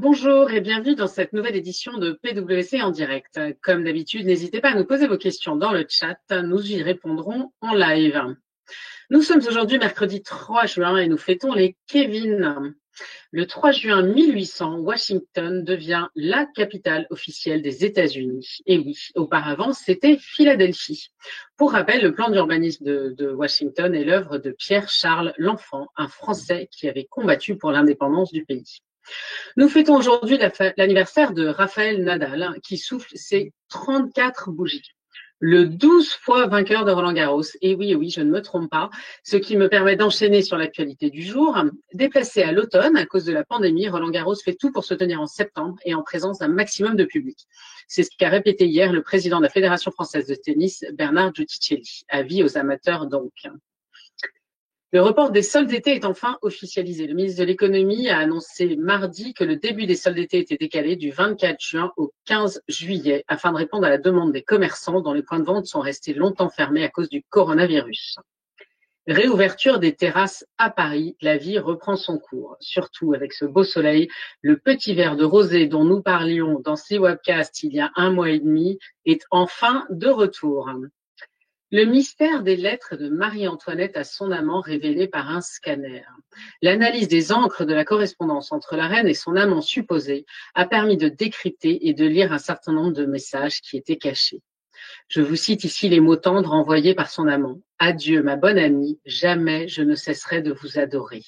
Bonjour et bienvenue dans cette nouvelle édition de PwC en direct. Comme d'habitude, n'hésitez pas à nous poser vos questions dans le chat, nous y répondrons en live. Nous sommes aujourd'hui mercredi 3 juin et nous fêtons les Kevin. Le 3 juin 1800, Washington devient la capitale officielle des États-Unis. Et oui, auparavant, c'était Philadelphie. Pour rappel, le plan d'urbanisme de Washington est l'œuvre de Pierre-Charles L'Enfant, un Français qui avait combattu pour l'indépendance du pays. Nous fêtons aujourd'hui l'anniversaire de Rafael Nadal, qui souffle ses 34 bougies. Le 12 fois vainqueur de Roland-Garros. Et oui, je ne me trompe pas. Ce qui me permet d'enchaîner sur l'actualité du jour. Déplacé à l'automne à cause de la pandémie, Roland-Garros fait tout pour se tenir en septembre et en présence d'un maximum de public. C'est ce qu'a répété hier le président de la Fédération française de tennis, Bernard Giudicelli. Avis aux amateurs donc. Le report des soldes d'été est enfin officialisé. Le ministre de l'Économie a annoncé mardi que le début des soldes d'été était décalé du 24 juin au 15 juillet afin de répondre à la demande des commerçants dont les points de vente sont restés longtemps fermés à cause du coronavirus. Réouverture des terrasses à Paris, la vie reprend son cours. Surtout avec ce beau soleil, le petit verre de rosé dont nous parlions dans ces webcasts il y a 1 mois et demi est enfin de retour. Le mystère des lettres de Marie-Antoinette à son amant révélé par un scanner. L'analyse des encres de la correspondance entre la reine et son amant supposé a permis de décrypter et de lire un certain nombre de messages qui étaient cachés. Je vous cite ici les mots tendres envoyés par son amant. « Adieu, ma bonne amie, jamais je ne cesserai de vous adorer. »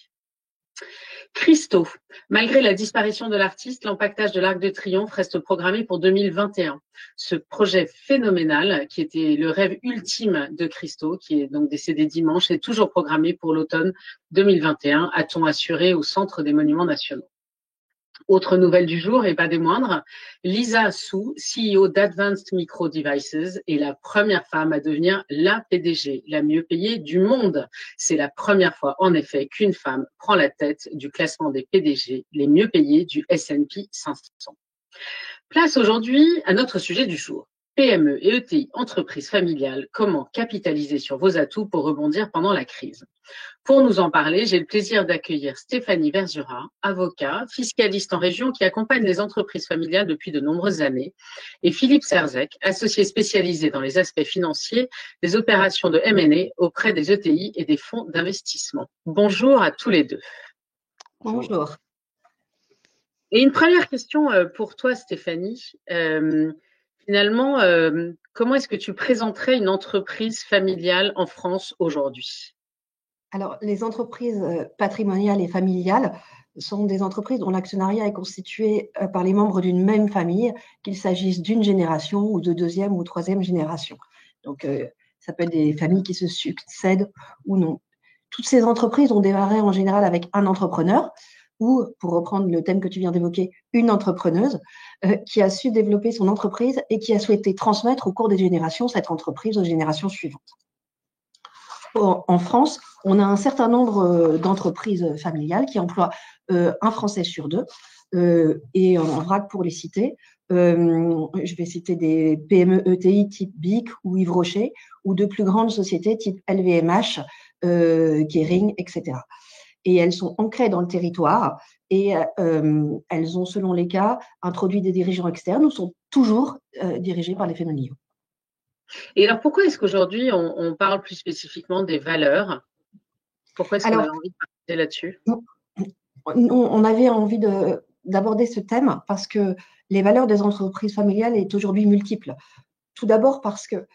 Christo. Malgré la disparition de l'artiste, l'empaquetage de l'Arc de Triomphe reste programmé pour 2021. Ce projet phénoménal, qui était le rêve ultime de Christo, qui est donc décédé dimanche, est toujours programmé pour l'automne 2021, a-t-on assuré au Centre des Monuments Nationaux. Autre nouvelle du jour, et pas des moindres, Lisa Su, CEO d'Advanced Micro Devices, est la première femme à devenir la PDG, la mieux payée du monde. C'est la première fois, en effet, qu'une femme prend la tête du classement des PDG les mieux payés du S&P 500. Place aujourd'hui à notre sujet du jour. PME et ETI, entreprises familiales, comment capitaliser sur vos atouts pour rebondir pendant la crise? Pour nous en parler, j'ai le plaisir d'accueillir Stéphanie Verzura, avocat, fiscaliste en région qui accompagne les entreprises familiales depuis de nombreuses années, et Philippe Serzec, associé spécialisé dans les aspects financiers des opérations de M&A auprès des ETI et des fonds d'investissement. Bonjour à tous les deux. Bonjour. Et une première question pour toi, Stéphanie. Finalement, comment est-ce que tu présenterais une entreprise familiale en France aujourd'hui? Alors, les entreprises patrimoniales et familiales sont des entreprises dont l'actionnariat est constitué par les membres d'une même famille, qu'il s'agisse d'une génération ou de deuxième ou troisième génération. Donc, ça peut être des familles qui se succèdent ou non. Toutes ces entreprises ont démarré en général avec un entrepreneur ou, pour reprendre le thème que tu viens d'évoquer, une entrepreneuse qui a su développer son entreprise et qui a souhaité transmettre au cours des générations cette entreprise aux générations suivantes. En France, on a un certain nombre d'entreprises familiales qui emploient un Français sur deux. Et en vrac pour les citer, je vais citer des PME ETI type BIC ou Yves Rocher, ou de plus grandes sociétés type LVMH, Kering, etc. Et elles sont ancrées dans le territoire et elles ont, selon les cas, introduit des dirigeants externes ou sont toujours dirigées par les familiaux. Et alors, pourquoi est-ce qu'aujourd'hui, on parle plus spécifiquement des valeurs? Pourquoi est-ce qu'on avait envie de parler là-dessus? On avait envie d'aborder ce thème parce que les valeurs des entreprises familiales est aujourd'hui multiples. Tout d'abord parce que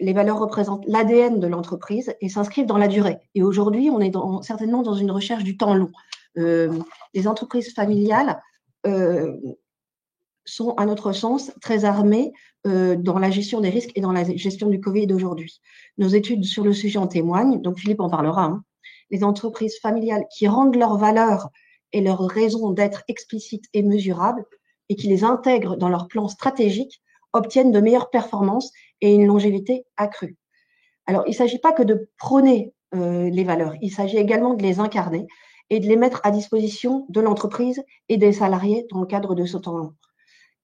les valeurs représentent l'ADN de l'entreprise et s'inscrivent dans la durée. Et aujourd'hui, on est certainement dans une recherche du temps long. Les entreprises familiales sont, à notre sens, très armées dans la gestion des risques et dans la gestion du Covid d'aujourd'hui. Nos études sur le sujet en témoignent, donc Philippe en parlera. Les entreprises familiales qui rendent leurs valeurs et leurs raisons d'être explicites et mesurables et qui les intègrent dans leur plan stratégique obtiennent de meilleures performances et une longévité accrue. Alors, il ne s'agit pas que de prôner les valeurs, il s'agit également de les incarner et de les mettre à disposition de l'entreprise et des salariés dans le cadre de ce temps long.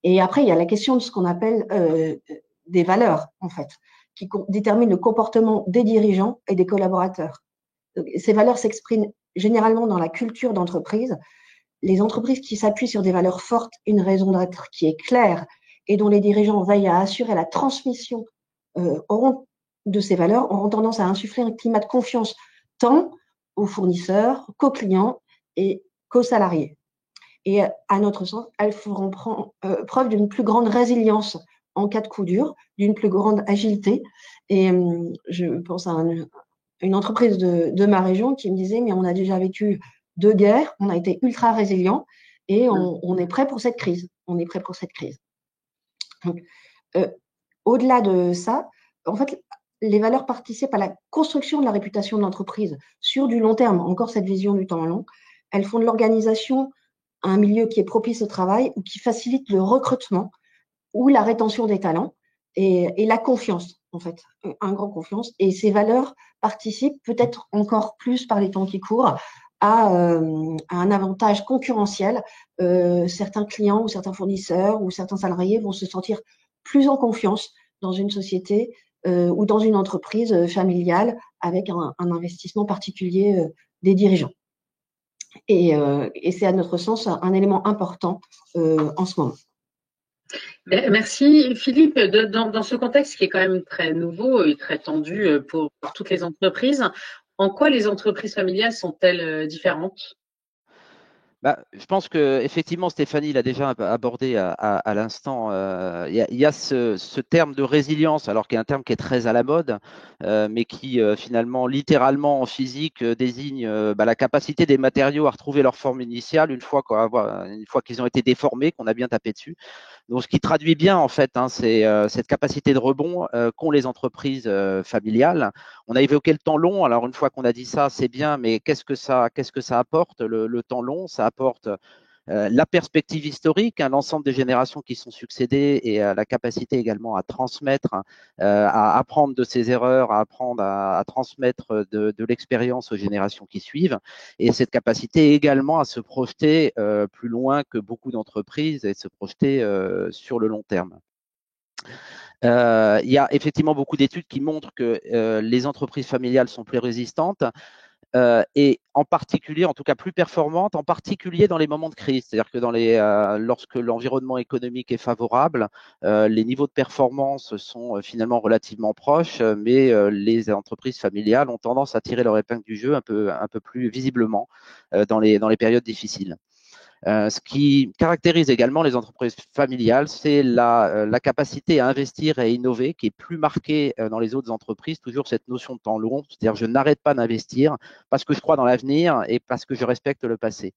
Et après, il y a la question de ce qu'on appelle des valeurs, en fait, qui déterminent le comportement des dirigeants et des collaborateurs. Donc, ces valeurs s'expriment généralement dans la culture d'entreprise, les entreprises qui s'appuient sur des valeurs fortes, une raison d'être qui est claire et dont les dirigeants veillent à assurer la transmission de ces valeurs auront tendance à insuffler un climat de confiance tant aux fournisseurs qu'aux clients et qu'aux salariés. Et à notre sens, elles feront preuve d'une plus grande résilience en cas de coup dur, d'une plus grande agilité. Et je pense à une entreprise de ma région qui me disait, mais on a déjà vécu 2 guerres, on a été ultra résilients et on est prêt pour cette crise. On est prêt pour cette crise. Donc, au-delà de ça, en fait, les valeurs participent à la construction de la réputation de l'entreprise sur du long terme. Encore cette vision du temps long. Elles font de l'organisation un milieu qui est propice au travail ou qui facilite le recrutement ou la rétention des talents et la confiance, en fait, un grand confiance. Et ces valeurs participent peut-être encore plus par les temps qui courent à un avantage concurrentiel. Certains clients ou certains fournisseurs ou certains salariés vont se sentir plus en confiance dans une société ou dans une entreprise familiale avec un investissement particulier des dirigeants. Et c'est à notre sens un élément important en ce moment. Merci Philippe. Dans ce contexte qui est quand même très nouveau et très tendu pour toutes les entreprises, en quoi les entreprises familiales sont-elles différentes? Je pense que effectivement, Stéphanie l'a déjà abordé à l'instant. Il y a ce terme de résilience, alors qu'il y a un terme qui est très à la mode, mais qui finalement, littéralement en physique, désigne la capacité des matériaux à retrouver leur forme initiale une fois qu'ils ont été déformés, qu'on a bien tapé dessus. Donc, ce qui traduit bien, en fait, c'est cette capacité de rebond qu'ont les entreprises familiales. On a évoqué le temps long. Alors, une fois qu'on a dit ça, c'est bien, mais qu'est-ce que ça apporte, le temps long? Ça apporte la perspective historique, l'ensemble des générations qui sont succédées et la capacité également à transmettre, à apprendre de ses erreurs, à apprendre à transmettre de l'expérience aux générations qui suivent. Et cette capacité également à se projeter plus loin que beaucoup d'entreprises et se projeter sur le long terme. Il y a effectivement beaucoup d'études qui montrent que les entreprises familiales sont plus résistantes. Et en particulier, en tout cas plus performante, en particulier dans les moments de crise. C'est-à-dire que lorsque l'environnement économique est favorable, les niveaux de performance sont finalement relativement proches, mais les entreprises familiales ont tendance à tirer leur épingle du jeu un peu plus visiblement dans les périodes difficiles. Ce qui caractérise également les entreprises familiales, c'est la capacité à investir et à innover qui est plus marquée dans les autres entreprises, toujours cette notion de temps long, c'est-à-dire je n'arrête pas d'investir parce que je crois dans l'avenir et parce que je respecte le passé.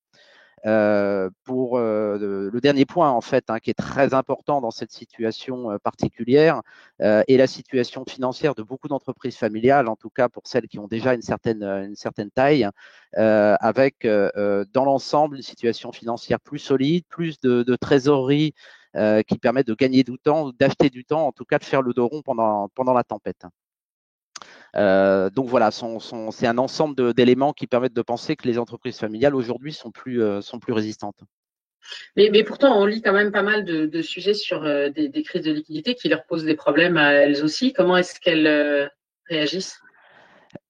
Pour le dernier point, en fait, qui est très important dans cette situation particulière, est la situation financière de beaucoup d'entreprises familiales, en tout cas pour celles qui ont déjà une certaine taille, avec dans l'ensemble une situation financière plus solide, plus de trésorerie qui permet de gagner du temps, d'acheter du temps, en tout cas de faire le dos rond pendant la tempête. Donc voilà, c'est un ensemble d'éléments qui permettent de penser que les entreprises familiales aujourd'hui sont plus résistantes. Mais pourtant, on lit quand même pas mal de sujets sur des crises de liquidité qui leur posent des problèmes à elles aussi. Comment est-ce qu'elles réagissent?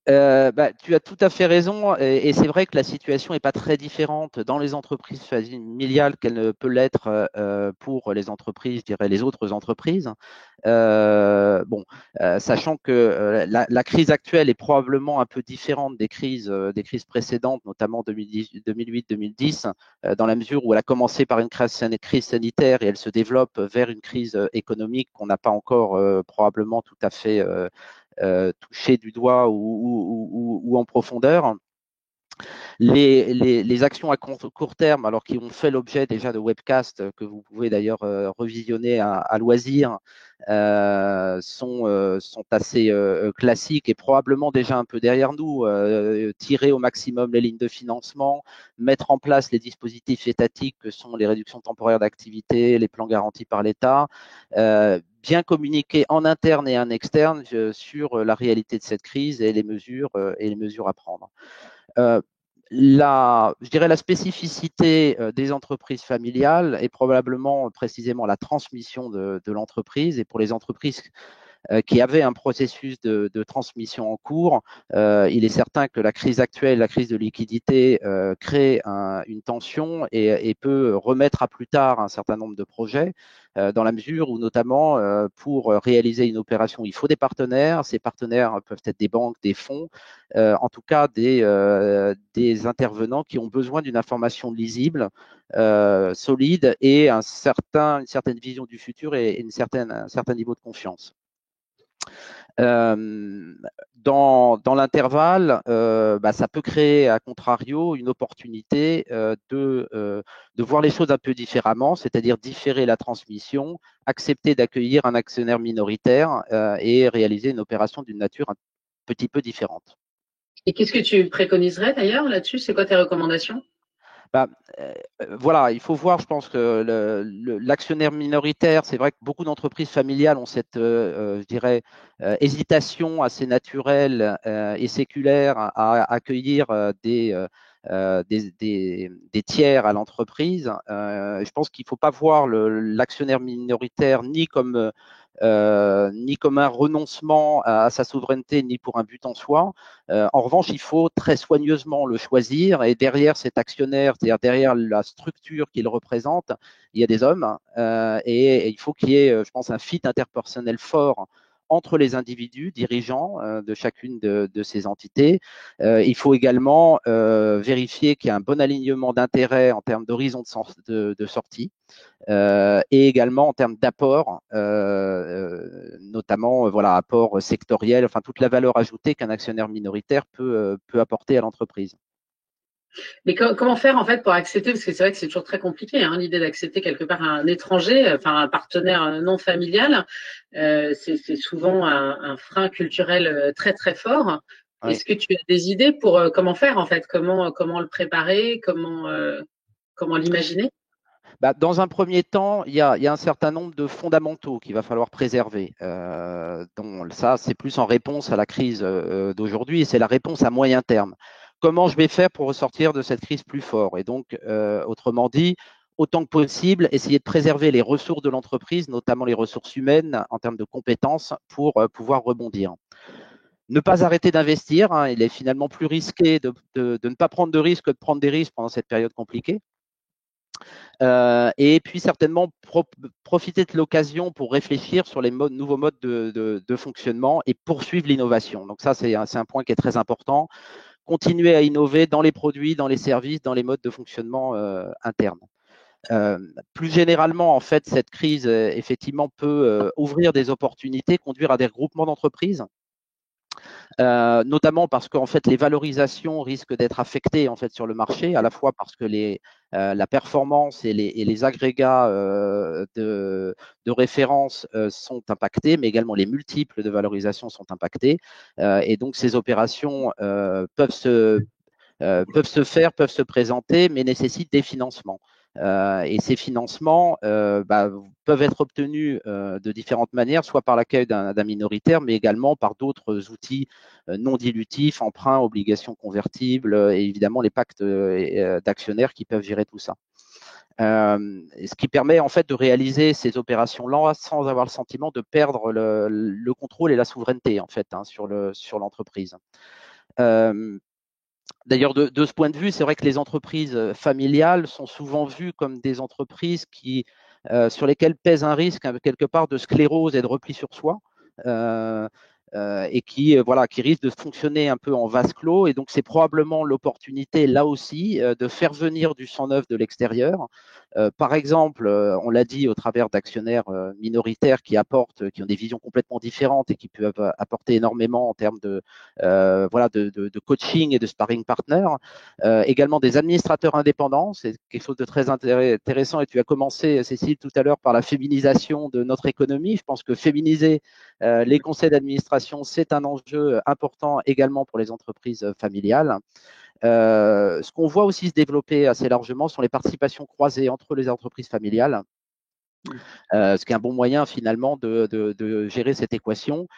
Tu as tout à fait raison et c'est vrai que la situation n'est pas très différente dans les entreprises familiales qu'elle ne peut l'être pour les entreprises, je dirais les autres entreprises. Sachant que la crise actuelle est probablement un peu différente des crises précédentes, notamment 2008-2010, dans la mesure où elle a commencé par une crise sanitaire et elle se développe vers une crise économique qu'on n'a pas encore probablement tout à fait touché du doigt ou en profondeur. Les actions à court terme, alors qui ont fait l'objet déjà de webcasts que vous pouvez d'ailleurs revisionner à loisir, sont assez classiques et probablement déjà un peu derrière nous. Tirer au maximum les lignes de financement, mettre en place les dispositifs étatiques que sont les réductions temporaires d'activité, les plans garantis par l'État, bien communiquer en interne et en externe sur la réalité de cette crise et les mesures à prendre. Je dirais la spécificité des entreprises familiales est probablement précisément la transmission de l'entreprise. Et pour les entreprises qui avaient un processus de transmission en cours. Il est certain que la crise actuelle, la crise de liquidité, crée une tension et peut remettre à plus tard un certain nombre de projets, dans la mesure où notamment pour réaliser une opération, il faut des partenaires. Ces partenaires peuvent être des banques, des fonds, en tout cas des intervenants qui ont besoin d'une information lisible, solide et une certaine vision du futur et un certain niveau de confiance. Dans l'intervalle, ça peut créer, à contrario, une opportunité de voir les choses un peu différemment, c'est-à-dire différer la transmission, accepter d'accueillir un actionnaire minoritaire et réaliser une opération d'une nature un petit peu différente. Et qu'est-ce que tu préconiserais d'ailleurs là-dessus? C'est quoi tes recommandations? Voilà, il faut voir, je pense que l'actionnaire minoritaire, c'est vrai que beaucoup d'entreprises familiales ont cette, je dirais, hésitation assez naturelle et séculaire à accueillir des tiers à l'entreprise. Je pense qu'il ne faut pas voir l'actionnaire minoritaire ni comme un renoncement à sa souveraineté, ni pour un but en soi. En revanche, il faut très soigneusement le choisir et derrière cet actionnaire, c'est-à-dire derrière la structure qu'il représente, il y a des hommes et il faut qu'il y ait, je pense, un fit interpersonnel fort entre les individus dirigeants de chacune de ces entités. Il faut également vérifier qu'il y a un bon alignement d'intérêts en termes d'horizon de sortie. Et également en termes d'apport, notamment voilà, apport sectoriel, enfin toute la valeur ajoutée qu'un actionnaire minoritaire peut apporter à l'entreprise. Mais comment faire en fait pour accepter, parce que c'est vrai que c'est toujours très compliqué, hein, l'idée d'accepter quelque part un étranger, enfin un partenaire non familial, c'est souvent un frein culturel très très fort. Oui. Est-ce que tu as des idées pour comment faire en fait, comment le préparer, comment l'imaginer? Dans un premier temps, il y a un certain nombre de fondamentaux qu'il va falloir préserver. Ça, c'est plus en réponse à la crise d'aujourd'hui et c'est la réponse à moyen terme. Comment je vais faire pour ressortir de cette crise plus fort? Et donc, autrement dit, autant que possible, essayer de préserver les ressources de l'entreprise, notamment les ressources humaines en termes de compétences, pour pouvoir rebondir. Ne pas arrêter d'investir. Hein, il est finalement plus risqué de ne pas prendre de risques que de prendre des risques pendant cette période compliquée. Et puis certainement profiter de l'occasion pour réfléchir sur les nouveaux modes de fonctionnement et poursuivre l'innovation. Donc ça, c'est un point qui est très important. Continuer à innover dans les produits, dans les services, dans les modes de fonctionnement internes. Plus généralement, en fait, cette crise effectivement peut ouvrir des opportunités, conduire à des regroupements d'entreprises. Notamment parce qu'en fait les valorisations risquent d'être affectées en fait sur le marché, à la fois parce que la performance et les agrégats de référence sont impactés, mais également les multiples de valorisation sont impactés, et donc ces opérations peuvent se faire, peuvent se présenter, mais nécessitent des financements. Et ces financements peuvent être obtenus de différentes manières, soit par l'accueil d'un minoritaire, mais également par d'autres outils non dilutifs, emprunts, obligations convertibles, et évidemment les pactes d'actionnaires qui peuvent gérer tout ça. Ce qui permet en fait de réaliser ces opérations-là sans avoir le sentiment de perdre le contrôle et la souveraineté en fait sur l'entreprise. D'ailleurs, de ce point de vue, c'est vrai que les entreprises familiales sont souvent vues comme des entreprises sur lesquelles pèse un risque quelque part de sclérose et de repli sur soi, et qui risquent de fonctionner un peu en vase clos. Et donc, c'est probablement l'opportunité, là aussi, de faire venir du sang neuf de l'extérieur. Par exemple, on l'a dit au travers d'actionnaires minoritaires qui ont des visions complètement différentes et qui peuvent apporter énormément en termes de coaching et de sparring partner. Également des administrateurs indépendants, c'est quelque chose de très intéressant. Et tu as commencé, Cécile, tout à l'heure par la féminisation de notre économie. Je pense que féminiser les conseils d'administration, c'est un enjeu important également pour les entreprises familiales. Ce qu'on voit aussi se développer assez largement sont les participations croisées entre les entreprises familiales, ce qui est un bon moyen finalement de gérer cette équation.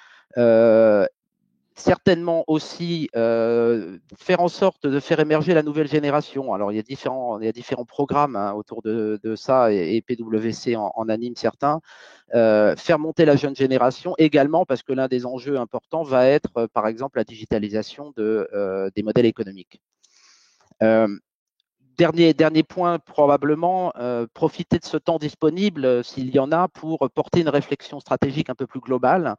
certainement aussi faire en sorte de faire émerger la nouvelle génération. Alors, il y a différents programmes autour de ça et PwC en anime certains. Faire monter la jeune génération également parce que l'un des enjeux importants va être, par exemple, la digitalisation des modèles économiques. Dernier point, probablement, profiter de ce temps disponible, s'il y en a, pour porter une réflexion stratégique un peu plus globale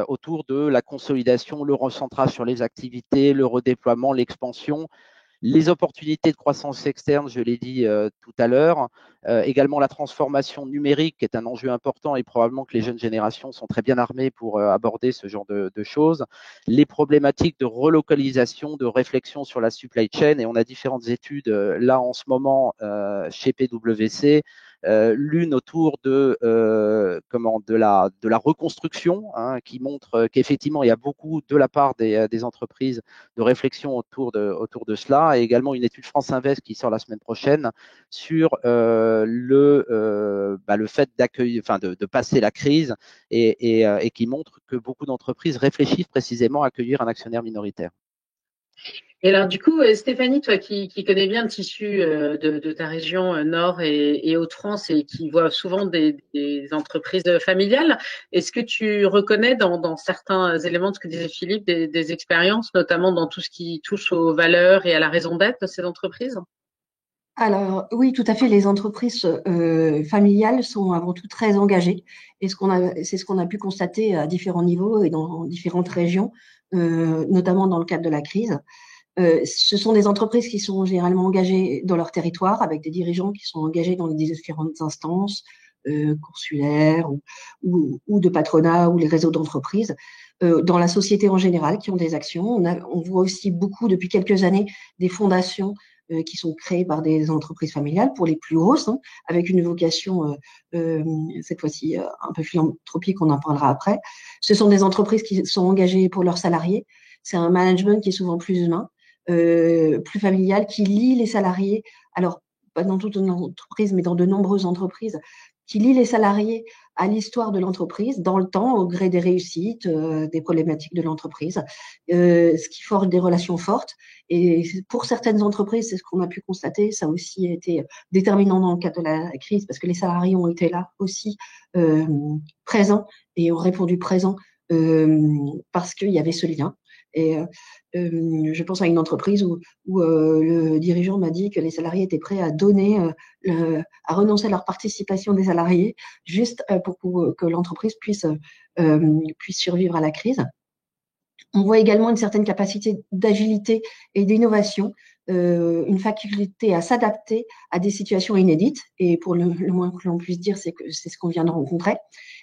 autour de la consolidation, le recentrage sur les activités, le redéploiement, l'expansion, les opportunités de croissance externe, je l'ai dit tout à l'heure, également la transformation numérique qui est un enjeu important et probablement que les jeunes générations sont très bien armées pour aborder ce genre de choses, les problématiques de relocalisation, de réflexion sur la supply chain, et on a différentes études là en ce moment chez PwC, l'une autour de la reconstruction, qui montre qu'effectivement il y a beaucoup de la part des entreprises de réflexion autour de cela, et également une étude France Invest qui sort la semaine prochaine sur le fait de passer la crise et qui montre que beaucoup d'entreprises réfléchissent précisément à accueillir un actionnaire minoritaire. Et alors, du coup, Stéphanie, toi qui connais bien le tissu de ta région Nord et Hauts-de-France et qui voit souvent des entreprises familiales, est-ce que tu reconnais dans certains éléments de ce que disait Philippe des expériences, notamment dans tout ce qui touche aux valeurs et à la raison d'être de ces entreprises? Alors oui, tout à fait. Les entreprises familiales sont avant tout très engagées, et c'est ce qu'on a pu constater à différents niveaux et dans différentes régions, notamment dans le cadre de la crise. Ce sont des entreprises qui sont généralement engagées dans leur territoire, avec des dirigeants qui sont engagés dans les différentes instances consulaires ou de patronat ou les réseaux d'entreprises, dans la société en général, qui ont des actions. On voit aussi beaucoup depuis quelques années des fondations qui sont créées par des entreprises familiales pour les plus grosses, avec une vocation cette fois-ci un peu philanthropique, on en parlera après. Ce sont des entreprises qui sont engagées pour leurs salariés. C'est un management qui est souvent plus humain, plus familial, qui lie les salariés, alors pas dans toute une entreprise, mais dans de nombreuses entreprises, qui lie les salariés à l'histoire de l'entreprise, dans le temps, au gré des réussites, des problématiques de l'entreprise, ce qui forge des relations fortes. Et pour certaines entreprises, c'est ce qu'on a pu constater, ça a aussi été déterminant dans le cadre de la crise, parce que les salariés ont été là aussi présents et ont répondu présents parce qu'il y avait ce lien. Et je pense à une entreprise où le dirigeant m'a dit que les salariés étaient prêts à donner, à renoncer à leur participation des salariés, juste pour que l'entreprise puisse survivre à la crise. On voit également une certaine capacité d'agilité et d'innovation, une faculté à s'adapter à des situations inédites. Et pour le moins que l'on puisse dire, c'est que c'est ce qu'on vient de rencontrer.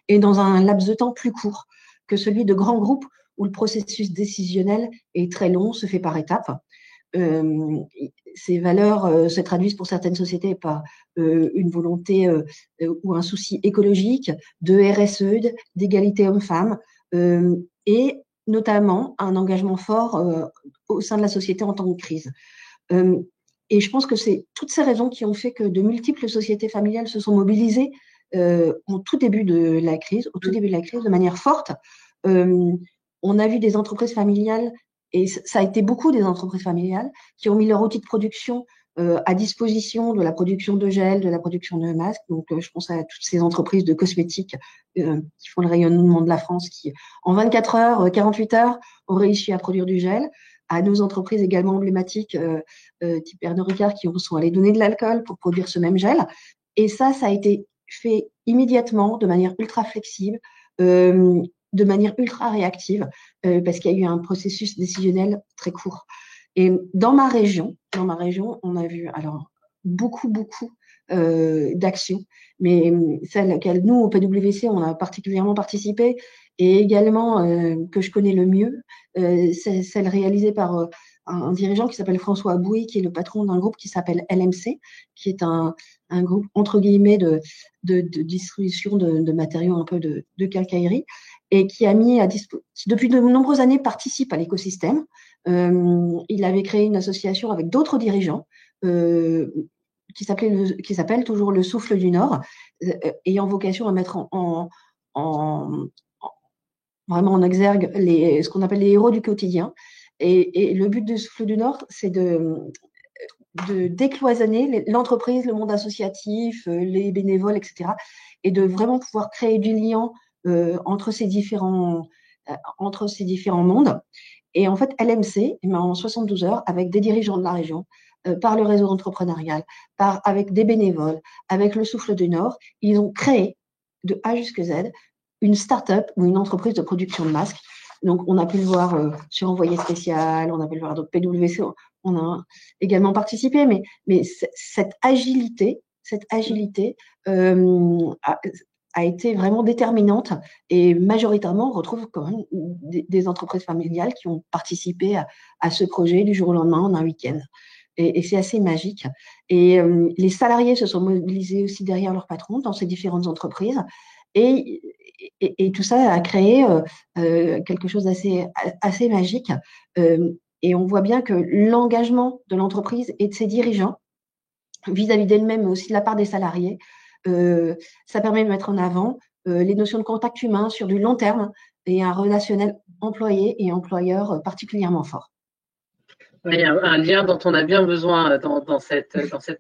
Et dans un laps de temps plus court que celui de grands groupes où le processus décisionnel est très long, se fait par étapes. Ces valeurs se traduisent pour certaines sociétés par une volonté ou un souci écologique, de RSE, d'égalité homme-femme, et notamment un engagement fort au sein de la société en temps de crise. Et je pense que c'est toutes ces raisons qui ont fait que de multiples sociétés familiales se sont mobilisées au tout début de la crise, de manière forte. On a vu des entreprises familiales, et ça a été beaucoup des entreprises familiales, qui ont mis leur outil de production à disposition de la production de gel, de la production de masques. Donc, je pense à toutes ces entreprises de cosmétiques qui font le rayonnement de la France, qui, en 24 heures, 48 heures, ont réussi à produire du gel. À nos entreprises également emblématiques, type Pernod Ricard, qui sont allées donner de l'alcool pour produire ce même gel. Et ça a été fait immédiatement, de manière ultra flexible, de manière ultra réactive, parce qu'il y a eu un processus décisionnel très court. Et dans ma région, on a vu alors beaucoup d'actions, mais celle auxquelles nous, au PwC, on a particulièrement participé, et également que je connais le mieux, c'est celle réalisée par un dirigeant qui s'appelle François Abouy, qui est le patron d'un groupe qui s'appelle LMC, qui est un groupe, entre guillemets, de distribution de matériaux un peu de quincaillerie, et qui a mis qui depuis de nombreuses années participe à l'écosystème. Il avait créé une association avec d'autres dirigeants qui s'appelle toujours le Souffle du Nord, ayant vocation à mettre vraiment en exergue ce qu'on appelle les héros du quotidien. Et le but de Souffle du Nord, c'est de décloisonner l'entreprise, le monde associatif, les bénévoles, etc. Et de vraiment pouvoir créer du lien entre ces différents mondes. Et en fait, LMC, en 72 heures, avec des dirigeants de la région, par le réseau entrepreneurial, avec des bénévoles, avec le Souffle du Nord, ils ont créé de A jusqu'à Z une start-up ou une entreprise de production de masques. Donc, on a pu le voir sur Envoyé spécial, on a pu le voir dans PWC, on a également participé, mais cette agilité a été vraiment déterminante et majoritairement, on retrouve quand même des entreprises familiales qui ont participé à ce projet du jour au lendemain en un week-end. Et c'est assez magique. Et les salariés se sont mobilisés aussi derrière leur patron dans ces différentes entreprises. Et tout ça a créé quelque chose assez magique. Et on voit bien que l'engagement de l'entreprise et de ses dirigeants vis-à-vis d'elle-même, mais aussi de la part des salariés, ça permet de mettre en avant les notions de contact humain sur du long terme et un relationnel employé et employeur particulièrement fort. Oui, un lien dont on a bien besoin dans cette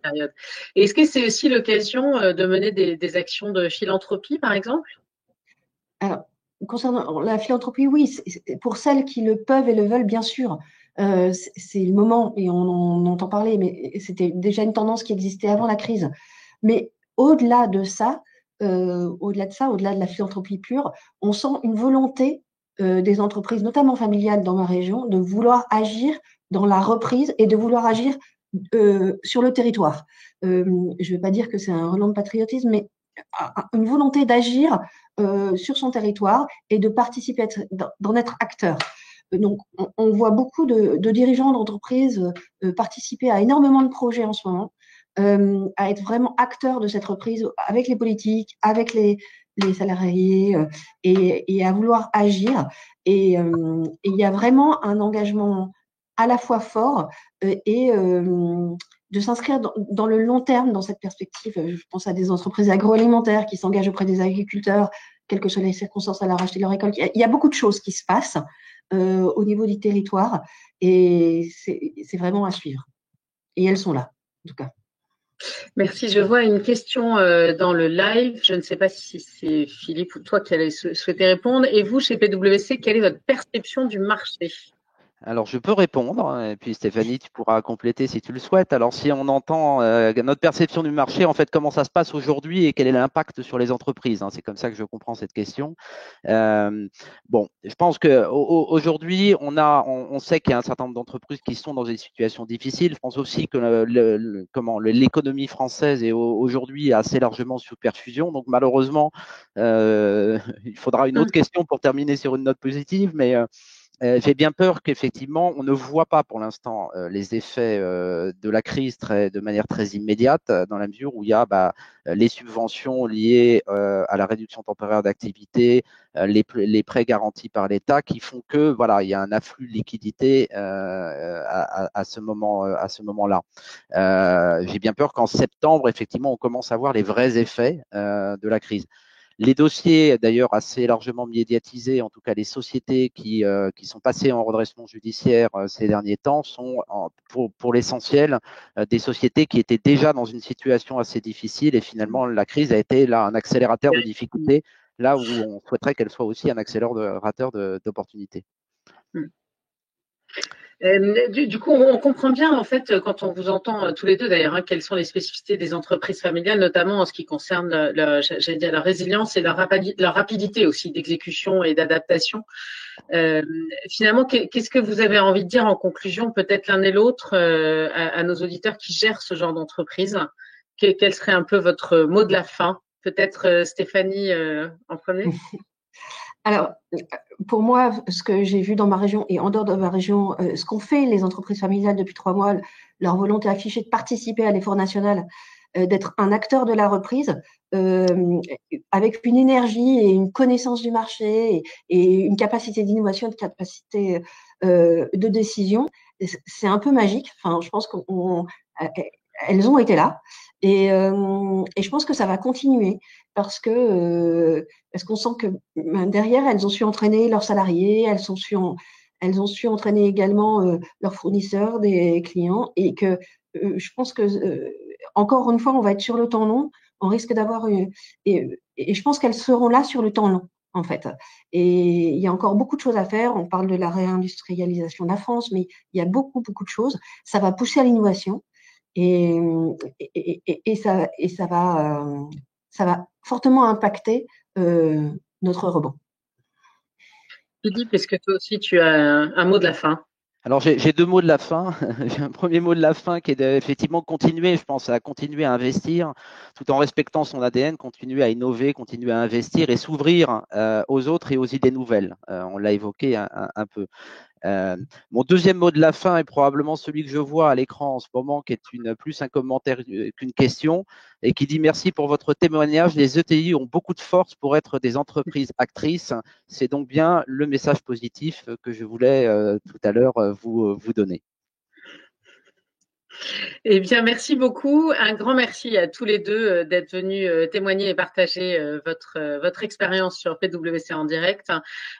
période. Et est-ce que c'est aussi l'occasion de mener des actions de philanthropie, par exemple? Alors, concernant la philanthropie, oui, pour celles qui le peuvent et le veulent, bien sûr. C'est le moment, et on en entend parler, mais c'était déjà une tendance qui existait avant la crise. Mais au-delà de ça, au-delà de la philanthropie pure, on sent une volonté des entreprises, notamment familiales dans ma région, de vouloir agir dans la reprise et de vouloir agir sur le territoire. Je ne vais pas dire que c'est un relent de patriotisme, mais une volonté d'agir sur son territoire et de participer, d'en être acteur. Donc, on voit beaucoup de dirigeants d'entreprises participer à énormément de projets en ce moment, à être vraiment acteurs de cette reprise avec les politiques, avec les salariés et à vouloir agir. Et il y a vraiment un engagement à la fois fort et de s'inscrire dans le long terme dans cette perspective. Je pense à des entreprises agroalimentaires qui s'engagent auprès des agriculteurs, quelles que soient les circonstances, à leur acheter leur récolte. Il y a beaucoup de choses qui se passent au niveau du territoire et c'est vraiment à suivre. Et elles sont là, en tout cas. Merci. Je vois une question dans le live. Je ne sais pas si c'est Philippe ou toi qui allez souhaiter répondre. Et vous, chez PwC, quelle est votre perception du marché? Alors, je peux répondre, et puis Stéphanie, tu pourras compléter si tu le souhaites. Alors, si on entend notre perception du marché, en fait, comment ça se passe aujourd'hui et quel est l'impact sur les entreprises, hein, c'est comme ça que je comprends cette question. Bon, je pense qu'aujourd'hui, on sait qu'il y a un certain nombre d'entreprises qui sont dans des situations difficiles. Je pense aussi que l'économie française est aujourd'hui assez largement sous perfusion. Donc, malheureusement, il faudra une autre question pour terminer sur une note positive, mais j'ai bien peur qu'effectivement, on ne voit pas pour l'instant les effets de la crise de manière très immédiate, dans la mesure où il y a les subventions liées à la réduction temporaire d'activité, les prêts garantis par l'État, qui font que voilà, il y a un afflux de liquidités à ce moment-là. J'ai bien peur qu'en septembre, effectivement, on commence à voir les vrais effets de la crise. Les dossiers, d'ailleurs, assez largement médiatisés, en tout cas les sociétés qui sont passées en redressement judiciaire ces derniers temps, sont pour l'essentiel des sociétés qui étaient déjà dans une situation assez difficile et finalement la crise a été là un accélérateur de difficultés, là où on souhaiterait qu'elle soit aussi un accélérateur d'opportunités. Du coup, on comprend bien, en fait, quand on vous entend tous les deux d'ailleurs, hein, quelles sont les spécificités des entreprises familiales, notamment en ce qui concerne j'allais dire, leur résilience et leur rapidité aussi d'exécution et d'adaptation. Finalement, qu'est-ce que vous avez envie de dire en conclusion, peut-être l'un et l'autre, à nos auditeurs qui gèrent ce genre d'entreprise? Quel serait un peu votre mot de la fin? Peut-être Stéphanie en premier? Alors, pour moi, ce que j'ai vu dans ma région et en dehors de ma région, ce qu'ont fait les entreprises familiales depuis 3 mois, leur volonté affichée de participer à l'effort national, d'être un acteur de la reprise, avec une énergie et une connaissance du marché et une capacité d'innovation, une capacité de décision, c'est un peu magique. Enfin, je pense elles ont été là. Et je pense que ça va continuer parce qu'on sent que derrière, elles ont su entraîner leurs salariés, elles ont su entraîner également leurs fournisseurs, des clients, et que je pense que encore une fois, on va être sur le temps long. On risque d'avoir et je pense qu'elles seront là sur le temps long, en fait. Et il y a encore beaucoup de choses à faire. On parle de la réindustrialisation de la France, mais il y a beaucoup, beaucoup de choses. Ça va pousser à l'innovation et, ça va fortement impacter notre rebond. Philippe, est-ce que toi aussi tu as un mot de la fin? Alors j'ai deux mots de la fin. J'ai un premier mot de la fin qui est effectivement continuer, je pense, à continuer à investir tout en respectant son ADN, continuer à innover, continuer à investir et s'ouvrir aux autres et aux idées nouvelles. On l'a évoqué un peu. Mon deuxième mot de la fin est probablement celui que je vois à l'écran en ce moment, qui est plus un commentaire qu'une question, et qui dit merci pour votre témoignage. Les ETI ont beaucoup de force pour être des entreprises actrices. C'est donc bien le message positif que je voulais tout à l'heure vous donner. Eh bien, merci beaucoup. Un grand merci à tous les deux d'être venus témoigner et partager votre expérience sur PwC en direct.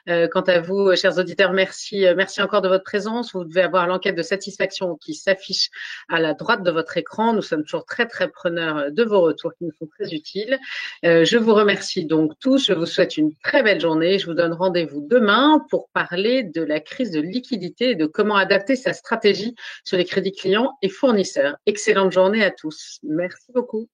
Quant à vous, chers auditeurs, merci encore de votre présence. Vous devez avoir l'enquête de satisfaction qui s'affiche à la droite de votre écran. Nous sommes toujours très, très preneurs de vos retours qui nous sont très utiles. Je vous remercie donc tous. Je vous souhaite une très belle journée. Je vous donne rendez-vous demain pour parler de la crise de liquidité et de comment adapter sa stratégie sur les crédits clients et fournisseurs. Excellente journée à tous. Merci beaucoup.